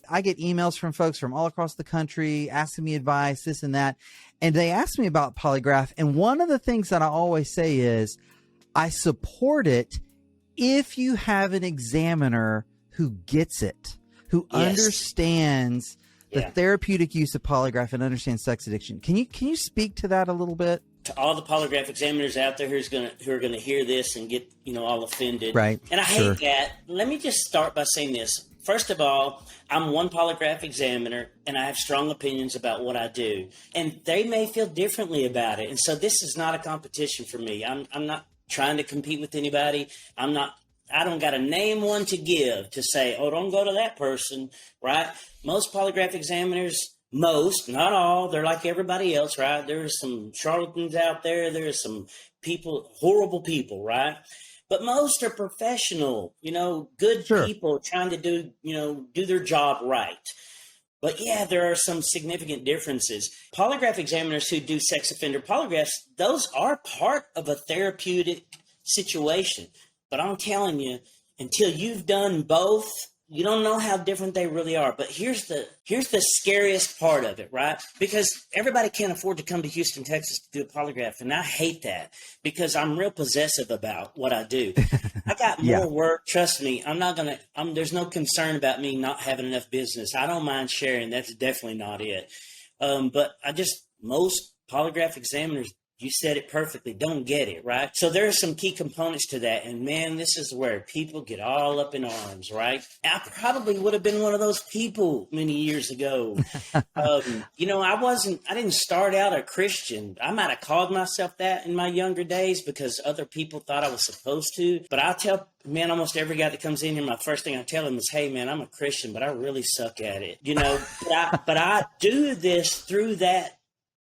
I get emails from folks from all across the country asking me advice, this and that. And they ask me about Polygraph. And one of the things that I always say is I support it if you have an examiner who gets it, who understands the therapeutic use of polygraph and understands sex addiction. Can you speak to that a little bit? To all the polygraph examiners out there who are gonna hear this and get all offended, right? And I hate that. Let me just start by saying this. First of all, I'm one polygraph examiner, and I have strong opinions about what I do, and they may feel differently about it. And so this is not a competition for me. I'm not trying to compete with anybody. I don't got a name one to give to say, oh, don't go to that person, right? Most polygraph examiners. Most, not all, they're like everybody else, right? There's some charlatans out there. There's some people, horrible people, right? But most are professional, good people trying to do their job right. But yeah, there are some significant differences. Polygraph examiners who do sex offender polygraphs, those are part of a therapeutic situation. But I'm telling you, until you've done both, you don't know how different they really are. But here's the scariest part of it, right? Because everybody can't afford to come to Houston, Texas to do a polygraph. And I hate that because I'm real possessive about what I do. I got more work. Trust me. There's no concern about me not having enough business. I don't mind sharing. That's definitely not it. But most polygraph examiners, you said it perfectly, don't get it, right? So there are some key components to that. And man, this is where people get all up in arms, right? I probably would have been one of those people many years ago. I didn't start out a Christian. I might have called myself that in my younger days because other people thought I was supposed to. But I tell, almost every guy that comes in here, my first thing I tell him is, hey, man, I'm a Christian, but I really suck at it. But I do this through that.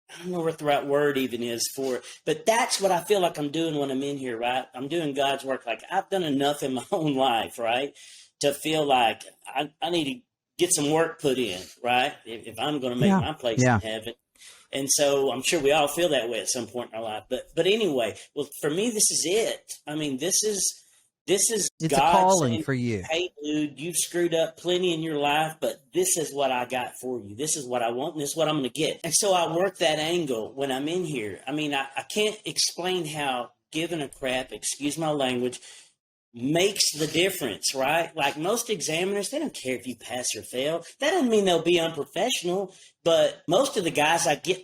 I don't know what the right word even is for it, but that's what I feel like I'm doing when I'm in here, right? I'm doing God's work. Like I've done enough in my own life, right? To feel like I need to get some work put in, right? If I'm going to make my place in heaven. And so I'm sure we all feel that way at some point in our life. But anyway, well, for me, this is it. This is it's God a calling saying, for you. Hey, dude, you've screwed up plenty in your life, but this is what I got for you. This is what I want, and this is what I'm going to get. And so I work that angle when I'm in here. I can't explain how giving a crap, excuse my language, makes the difference, right? Like most examiners, they don't care if you pass or fail. That doesn't mean they'll be unprofessional, but most of the guys I get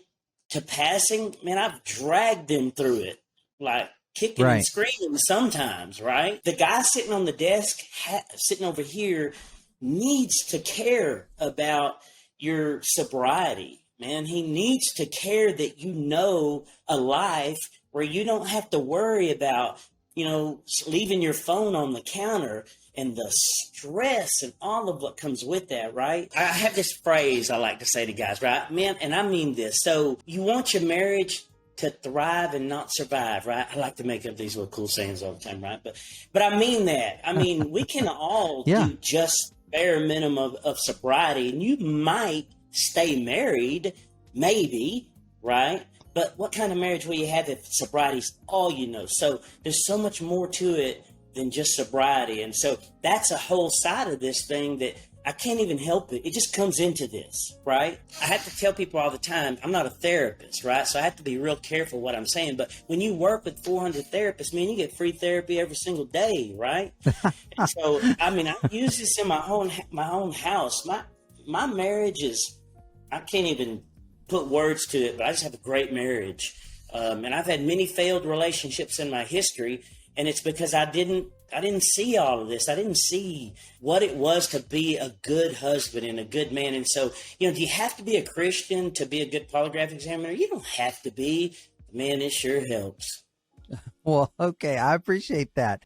to passing, man, I've dragged them through it. Like, kicking and screaming sometimes, right? The guy sitting on the desk, sitting over here, needs to care about your sobriety, man. He needs to care that a life where you don't have to worry about, leaving your phone on the counter and the stress and all of what comes with that, right? I have this phrase I like to say to guys, right? Man, and I mean this. So you want your marriage to thrive and not survive, right? I like to make up these little cool sayings all the time, right? But I mean that. We can all do just bare minimum of sobriety, and you might stay married, maybe, right? But what kind of marriage will you have if sobriety's all you know? So there's so much more to it than just sobriety. And so that's a whole side of this thing that I can't even help it. It just comes into this, right? I have to tell people all the time, I'm not a therapist, right? So I have to be real careful what I'm saying. But when you work with 400 therapists, man, you get free therapy every single day, right? And so, I use this in my own house. My marriage is, I can't even put words to it, but I just have a great marriage. And I've had many failed relationships in my history, and it's because I didn't see all of this. I didn't see what it was to be a good husband and a good man. And so, do you have to be a Christian to be a good polygraph examiner? You don't have to be. Man, it sure helps. Well, okay. I appreciate that.